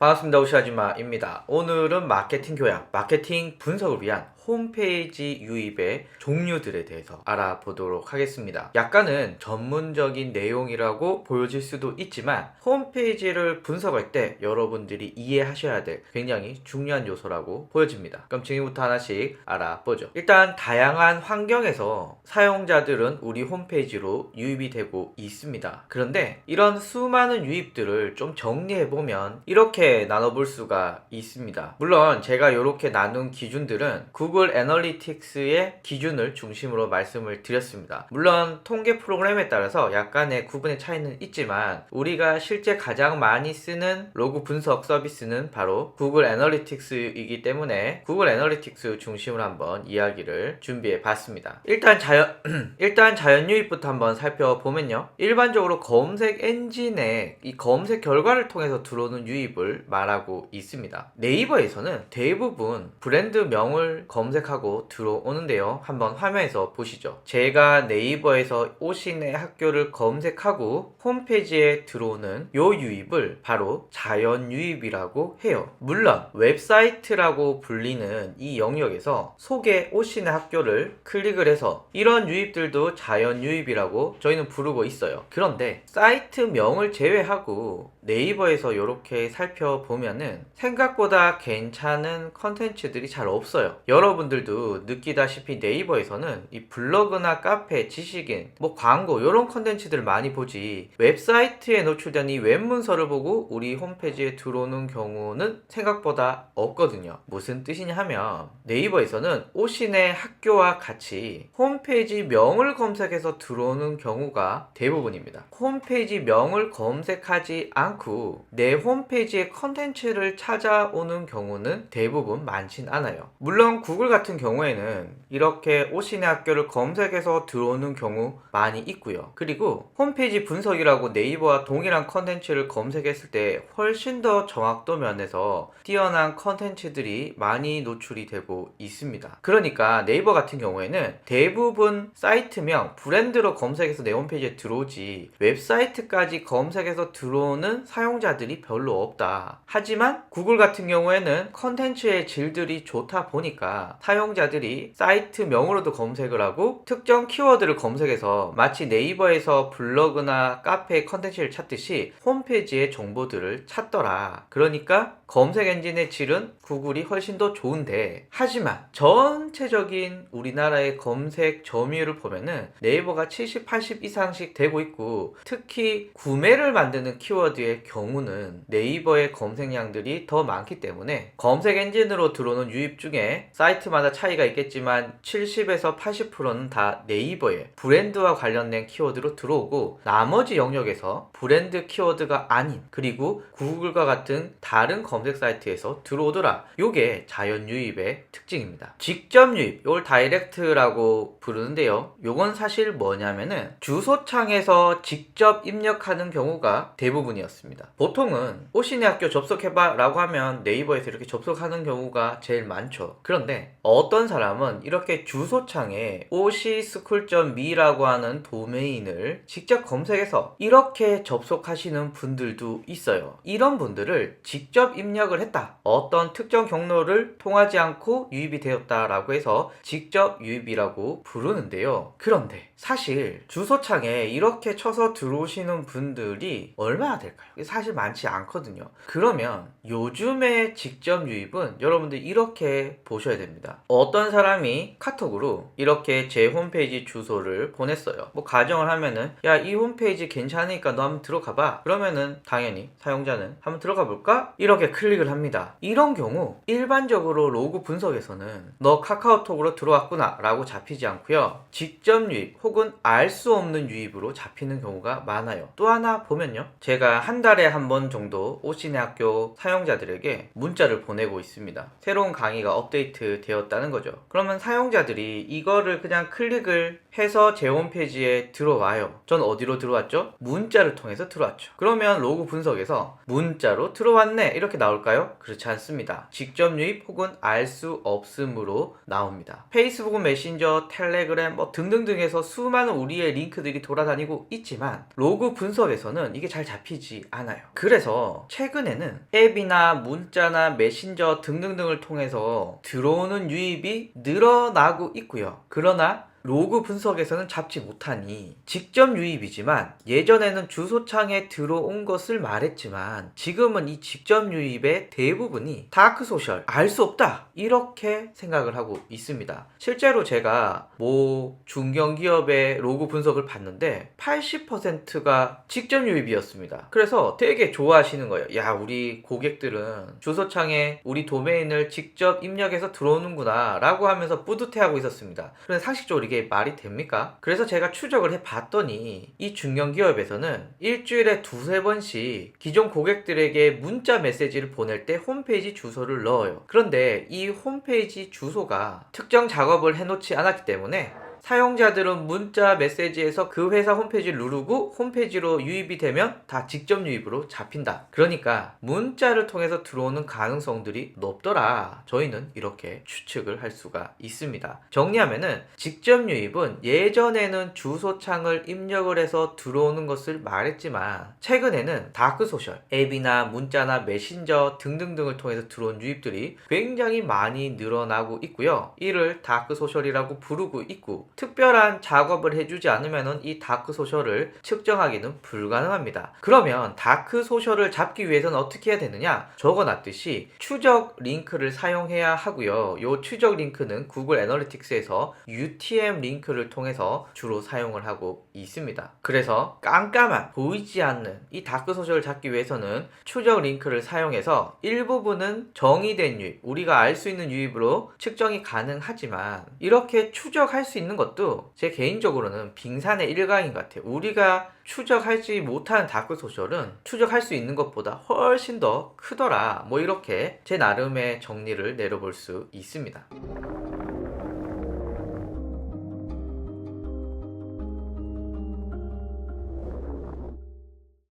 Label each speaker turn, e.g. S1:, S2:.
S1: 반갑습니다. 오시아지마입니다. 오늘은 마케팅 교양, 마케팅 분석을 위한 홈페이지 유입의 종류들에 대해서 알아보도록 하겠습니다. 약간은 전문적인 내용이라고 보여질 수도 있지만 홈페이지를 분석할 때 여러분들이 이해하셔야 될 굉장히 중요한 요소라고 보여집니다. 그럼 지금부터 하나씩 알아보죠. 일단 다양한 환경에서 사용자들은 우리 홈페이지로 유입이 되고 있습니다. 그런데 이런 수많은 유입들을 좀 정리해보면 이렇게 나눠볼 수가 있습니다. 물론 제가 이렇게 나눈 기준들은 구글 애널리틱스의 기준을 중심으로 말씀을 드렸습니다. 물론 통계 프로그램에 따라서 약간의 구분의 차이는 있지만 우리가 실제 가장 많이 쓰는 로그 분석 서비스는 바로 구글 애널리틱스이기 때문에 구글 애널리틱스 중심으로 한번 이야기를 준비해 봤습니다. 일단 자연 유입부터 한번 살펴보면요. 일반적으로 검색 엔진의 이 검색 결과를 통해서 들어오는 유입을 말하고 있습니다. 네이버에서는 대부분 브랜드명을 검색하고 들어오는데요. 한번 화면에서 보시죠. 제가 네이버에서 오신의 학교를 검색하고 홈페이지에 들어오는 요 유입을 바로 자연 유입이라고 해요. 물론 웹사이트라고 불리는 이 영역에서 소개 오신의 학교를 클릭을 해서 이런 유입들도 자연 유입이라고 저희는 부르고 있어요. 그런데 사이트명을 제외하고 네이버에서 이렇게 살펴보면은 생각보다 괜찮은 컨텐츠들이 잘 없어요. 여러분들도 느끼다시피 네이버에서는 이 블로그나 카페, 지식인, 광고 이런 컨텐츠들을 많이 보지 웹사이트에 노출된 이 웹문서를 보고 우리 홈페이지에 들어오는 경우는 생각보다 없거든요. 무슨 뜻이냐 하면 네이버에서는 오신의 학교와 같이 홈페이지 명을 검색해서 들어오는 경우가 대부분입니다. 홈페이지 명을 검색하지 않고 내 홈페이지의 컨텐츠를 찾아오는 경우는 대부분 많진 않아요. 물론 구글 같은 경우에는 이렇게 오신의 학교를 검색해서 들어오는 경우 많이 있고요. 그리고 홈페이지 분석이라고 네이버와 동일한 컨텐츠를 검색했을 때 훨씬 더 정확도 면에서 뛰어난 컨텐츠들이 많이 노출이 되고 있습니다. 그러니까 네이버 같은 경우에는 대부분 사이트명, 브랜드로 검색해서 내 홈페이지에 들어오지 웹사이트까지 검색해서 들어오는 사용자들이 별로 없다. 하지만 구글 같은 경우에는 컨텐츠의 질들이 좋다 보니까 사용자들이 사이트명으로도 검색을 하고 특정 키워드를 검색해서 마치 네이버에서 블로그나 카페 컨텐츠를 찾듯이 홈페이지의 정보들을 찾더라. 그러니까 검색 엔진의 질은 구글이 훨씬 더 좋은데, 하지만 전체적인 우리나라의 검색 점유율을 보면은 네이버가 70, 80 이상씩 되고 있고, 특히 구매를 만드는 키워드의 경우는 네이버의 검색량들이 더 많기 때문에 검색 엔진으로 들어오는 유입 중에 사이트마다 차이가 있겠지만 70에서 80%는 다 네이버의 브랜드와 관련된 키워드로 들어오고, 나머지 영역에서 브랜드 키워드가 아닌, 그리고 구글과 같은 다른 검색 사이트에서 들어오더라. 요게 자연 유입의 특징입니다. 직접 유입, 이걸 다이렉트라고 부르는데요. 요건 사실 뭐냐면은 주소창에서 직접 입력하는 경우가 대부분이었습니다. 보통은 오신의 학교 접속해봐 라고 하면 네이버에서 이렇게 접속하는 경우가 제일 많죠. 그런데 어떤 사람은 이렇게 주소창에 ocschool.me라고 하는 도메인을 직접 검색해서 이렇게 접속하시는 분들도 있어요. 이런 분들을 직접 입력을 했다, 어떤 특정 경로를 통하지 않고 유입이 되었다라고 해서 직접 유입이라고 부르는데요. 그런데 사실 주소창에 이렇게 쳐서 들어오시는 분들이 얼마나 될까요? 사실 많지 않거든요. 그러면 요즘의 직접 유입은 여러분들 이렇게 보셔야 됩니다. 어떤 사람이 카톡으로 이렇게 제 홈페이지 주소를 보냈어요. 가정을 하면은 야, 이 홈페이지 괜찮으니까 너 한번 들어가 봐. 그러면은 당연히 사용자는 한번 들어가 볼까? 이렇게 클릭을 합니다. 이런 경우 일반적으로 로그 분석에서는 너 카카오톡으로 들어왔구나 라고 잡히지 않고요, 직접 유입 혹은 알 수 없는 유입으로 잡히는 경우가 많아요. 또 하나 보면요, 제가 한 달에 한 번 정도 오신의 학교 사용자들에게 문자를 보내고 있습니다. 새로운 강의가 업데이트 되었다는 거죠. 그러면 사용자들이 이거를 그냥 클릭을 해서 제 홈페이지에 들어와요. 전 어디로 들어왔죠? 문자를 통해서 들어왔죠. 그러면 로그 분석에서 문자로 들어왔네 이렇게 나올까요? 그렇지 않습니다. 직접 유입 혹은 알 수 없음으로 나옵니다. 페이스북 메신저, 텔레그램 뭐 등등등에서 수많은 우리의 링크들이 돌아다니고 있지만 로그 분석에서는 이게 잘 잡히지 않아요. 그래서 최근에는 앱이나 문자나 메신저 등등등을 통해서 들어오는 유입이 늘어나고 있고요. 그러나 로그 분석에서는 잡지 못하니 직접 유입이지만 예전에는 주소창에 들어온 것을 말했지만 지금은 이 직접 유입의 대부분이 다크소셜, 알 수 없다 이렇게 생각을 하고 있습니다. 실제로 제가 모 중견기업의 로그 분석을 봤는데 80%가 직접 유입이었습니다. 그래서 되게 좋아하시는 거예요. 야, 우리 고객들은 주소창에 우리 도메인을 직접 입력해서 들어오는구나 라고 하면서 뿌듯해하고 있었습니다. 그런데 상식적으로 이게 말이 됩니까? 그래서 제가 추적을 해봤더니 이 중견기업에서는 일주일에 두세 번씩 기존 고객들에게 문자 메시지를 보낼 때 홈페이지 주소를 넣어요. 그런데 이 홈페이지 주소가 특정 작업을 해놓지 않았기 때문에 사용자들은 문자 메시지에서 그 회사 홈페이지를 누르고 홈페이지로 유입이 되면 다 직접 유입으로 잡힌다. 그러니까 문자를 통해서 들어오는 가능성들이 높더라. 저희는 이렇게 추측을 할 수가 있습니다. 정리하면은 직접 유입은 예전에는 주소창을 입력을 해서 들어오는 것을 말했지만 최근에는 다크소셜, 앱이나 문자나 메신저 등등등을 통해서 들어온 유입들이 굉장히 많이 늘어나고 있고요. 이를 다크소셜이라고 부르고 있고 특별한 작업을 해주지 않으면 이 다크소셜을 측정하기는 불가능합니다. 그러면 다크소셜을 잡기 위해서는 어떻게 해야 되느냐? 적어놨듯이 추적 링크를 사용해야 하고요. 이 추적 링크는 구글 애널리틱스에서 UTM 링크를 통해서 주로 사용을 하고 있습니다. 그래서 깜깜한 보이지 않는 이 다크소셜을 잡기 위해서는 추적 링크를 사용해서 일부분은 정의된 유입, 우리가 알 수 있는 유입으로 측정이 가능하지만 이렇게 추적할 수 있는 것도 제 개인적으로는 빙산의 일각인 것 같아요. 우리가 추적하지 못하는 다크소셜은 추적할 수 있는 것보다 훨씬 더 크더라. 뭐 이렇게 제 나름의 정리를 내려볼 수 있습니다.